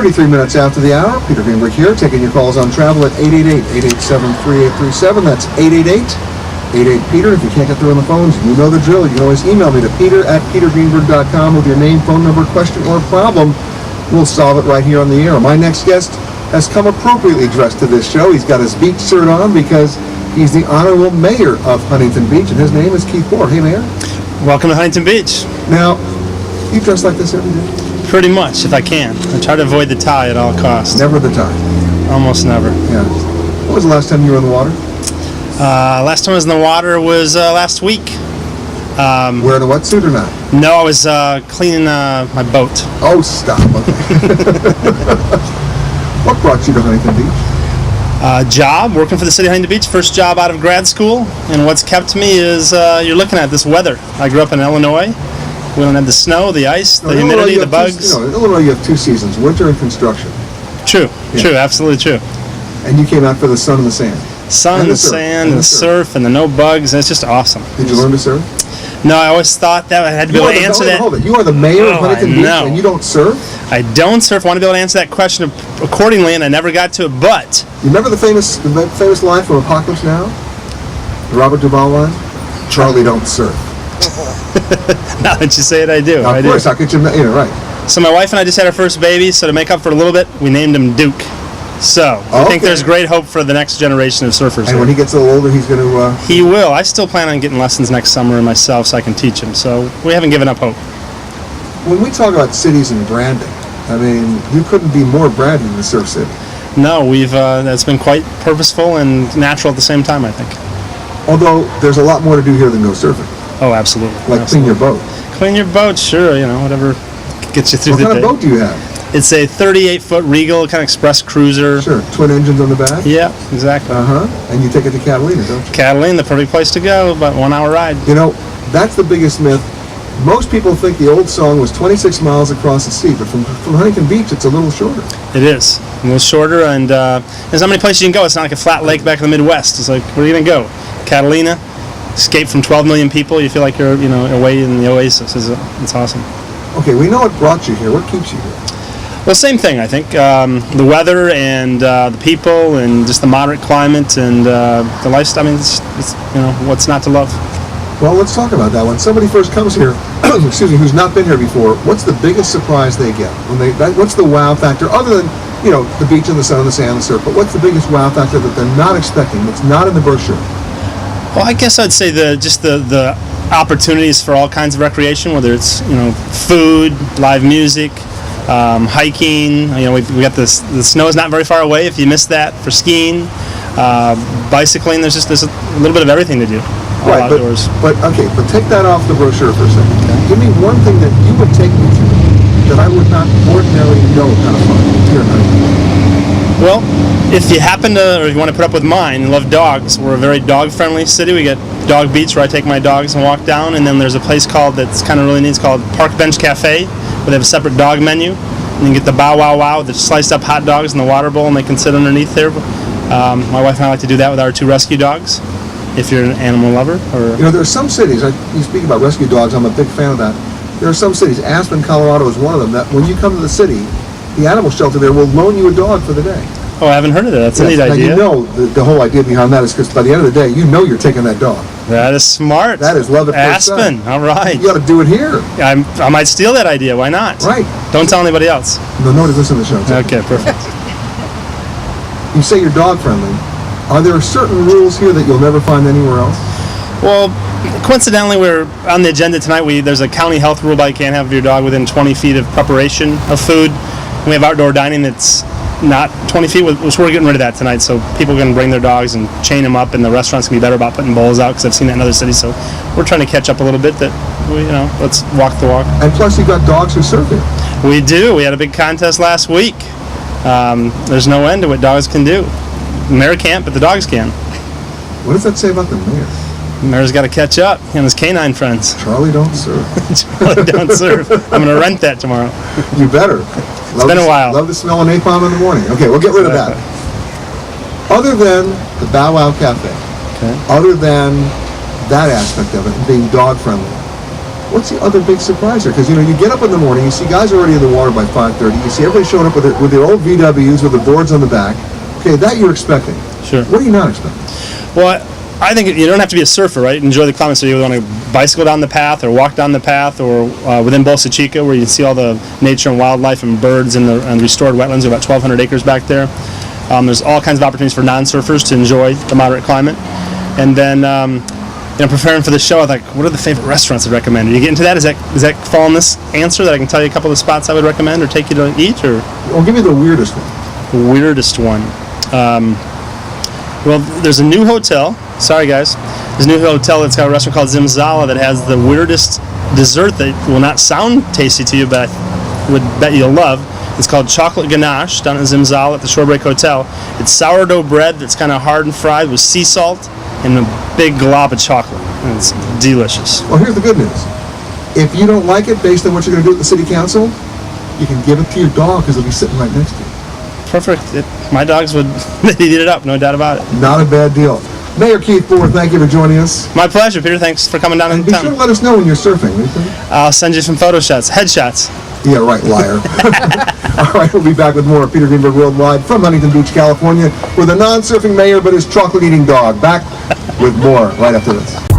33 minutes after the hour. Peter Greenberg here, taking your calls on travel at 888-887-3837. That's 888-88-PETER. If you can't get through on the phones, you know the drill. You can always email me to peter@petergreenberg.com with your name, phone number, question, or problem. We'll solve it right here on the air. My next guest has come appropriately dressed to this show. He's got his beach shirt on because he's the Honorable Mayor of Huntington Beach, and his name is Keith Bohr. Hey, Mayor. Welcome to Huntington Beach. Now, you dress like this every day? Pretty much, if I can. I try to avoid the tie at all costs. Never the tie? Almost never. Yeah. When was the last time you were in the water? Last time I was in the water was last week. Wearing a wetsuit or not? No, I was cleaning my boat. Oh, stop. Okay. What brought you to Huntington Beach? Job, working for the city of Huntington Beach. First job out of grad school. And what's kept me is you're looking at this weather. I grew up in Illinois. We don't have the snow, the ice, the humidity, the bugs. In Illinois, you have two seasons, winter and construction. True, absolutely true. And you came out for the sun and the sand. Sun and the sand and the surf and the no bugs. It's just awesome. Did you learn to surf? No, I always thought that I had to be able to answer that. Hold it. You are the mayor of Huntington Beach and you don't surf? I don't surf. I want to be able to answer that question accordingly, and I never got to it, but... You remember the famous line from Apocalypse Now? The Robert Duvall line? Charlie don't surf. Now that you say it, I do. Now, of course, how could you... right. So my wife and I just had our first baby, so to make up for it a little bit, we named him Duke. So, I think there's great hope for the next generation of surfers. And when he gets a little older, he's going to... He will. I still plan on getting lessons next summer myself so I can teach him. So, we haven't given up hope. When we talk about cities and branding, I mean, you couldn't be more branded than the Surf City. No, that's been quite purposeful and natural at the same time, I think. Although, there's a lot more to do here than go surfing. Oh, absolutely. Like clean your boat. Clean your boat, sure. Whatever gets you through the day. What kind of boat do you have? It's a 38-foot Regal, kind of express cruiser. Sure, twin engines on the back? Yeah, exactly. And you take it to Catalina, don't you? Catalina, the perfect place to go, about 1 hour ride. That's the biggest myth. Most people think the old song was 26 miles across the sea, but from Huntington Beach, it's a little shorter. It is. A little shorter, and there's not many places you can go. It's not like a flat lake back in the Midwest. It's like, where are you going to go? Catalina, escape from 12 million people. You feel like you're, away in the oasis. It's awesome. Okay, we know what brought you here. What keeps you here? Well, same thing, I think. The weather and the people and just the moderate climate and the lifestyle. I mean, it's what's not to love? Well, let's talk about that. When somebody first comes here, who's not been here before, what's the biggest surprise they get? What's the wow factor, other than, the beach and the sun and the sand and the surf, but what's the biggest wow factor that they're not expecting, that's not in the brochure? Well, I guess I'd say the opportunities for all kinds of recreation, whether it's, food, live music, hiking. We got the snow is not very far away if you miss that, for skiing, bicycling. There's a little bit of everything to do. All outdoors. But take that off the brochure for a second. Okay. Give me one thing that you would take me to that I would not ordinarily know how to find here in Huntington. Well, if you happen to, or if you want to put up with mine, and love dogs, we're a very dog-friendly city. We get Dog Beach, where I take my dogs and walk down, and then there's a place that's kind of really neat. It's called Park Bench Cafe, where they have a separate dog menu, and you can get the Bow Wow Wow, the sliced up hot dogs in the water bowl, and they can sit underneath there. My wife and I like to do that with our 2 rescue dogs, if you're an animal lover. Or there are some cities, you speak about rescue dogs, I'm a big fan of that. There are some cities, Aspen, Colorado is one of them, that when you come to the city, the animal shelter there will loan you a dog for the day. Oh, I haven't heard of that. That's a neat idea. The whole idea behind that is because by the end of the day, you're taking that dog. That is smart. That is love at first sight. Aspen, all right. You got to do it here. I might steal that idea. Why not? Right. Don't tell anybody else. No, nobody's listening to the show. Okay, perfect. You say you're dog friendly. Are there certain rules here that you'll never find anywhere else? Well, coincidentally, we're on the agenda tonight. There's a county health rule about you can't have your dog within 20 feet of preparation of food. We have outdoor dining that's not 20 feet, which we're getting rid of that tonight, so people can bring their dogs and chain them up, and the restaurants can be better about putting bowls out, because I've seen that in other cities, so we're trying to catch up a little bit, that let's walk the walk. And plus you've got dogs who surf here. We do. We had a big contest last week. There's no end to what dogs can do. The mayor can't, but the dogs can. What does that say about the mayor? The mayor's got to catch up, him and his canine friends. Charlie don't surf. Charlie don't surf. I'm going to rent that tomorrow. You better. It's been a while. Love the smell of napalm in the morning. Okay, we'll get rid of that. Other than the Bow Wow Cafe, other than that aspect of it, being dog friendly, What's the other big surprise here? Because, you get up in the morning, you see guys already in the water by 5:30. You see everybody showing up with their old VWs with the boards on the back. Okay, that you're expecting. Sure. What are you not expecting? Well, I think you don't have to be a surfer, right? Enjoy the climate. So you want to bicycle down the path or walk down the path, or within Bolsa Chica, where you can see all the nature and wildlife and birds and the restored wetlands. There are about 1,200 acres back there. There's all kinds of opportunities for non-surfers to enjoy the moderate climate. And then, preparing for the show, I was like, what are the favorite restaurants I'd recommend? Are you get into that? Does that fall in this answer that I can tell you a couple of the spots I would recommend or take you to eat? Or Well, give me the weirdest one. the weirdest one. Well, there's a new hotel. Sorry, guys. There's a new hotel that's got a restaurant called Zimzala that has the weirdest dessert that will not sound tasty to you, but I would bet you'll love. It's called chocolate ganache down at Zimzala at the Shorebreak Hotel. It's sourdough bread that's kind of hard and fried with sea salt and a big glob of chocolate. And it's delicious. Well, here's the good news. If you don't like it based on what you're going to do at the city council, you can give it to your dog because it'll be sitting right next to you. Perfect. My dogs would they'd eat it up, no doubt about it. Not a bad deal. Mayor Keith Bohr, thank you for joining us. My pleasure, Peter. Thanks for coming down And in be sure to town. let us know when you're surfing, will you? I'll send you some photo shots, headshots. Yeah, right, liar. All right, we'll be back with more of Peter Greenberg Worldwide from Huntington Beach, California, with a non-surfing mayor but his chocolate-eating dog. Back with more right after this.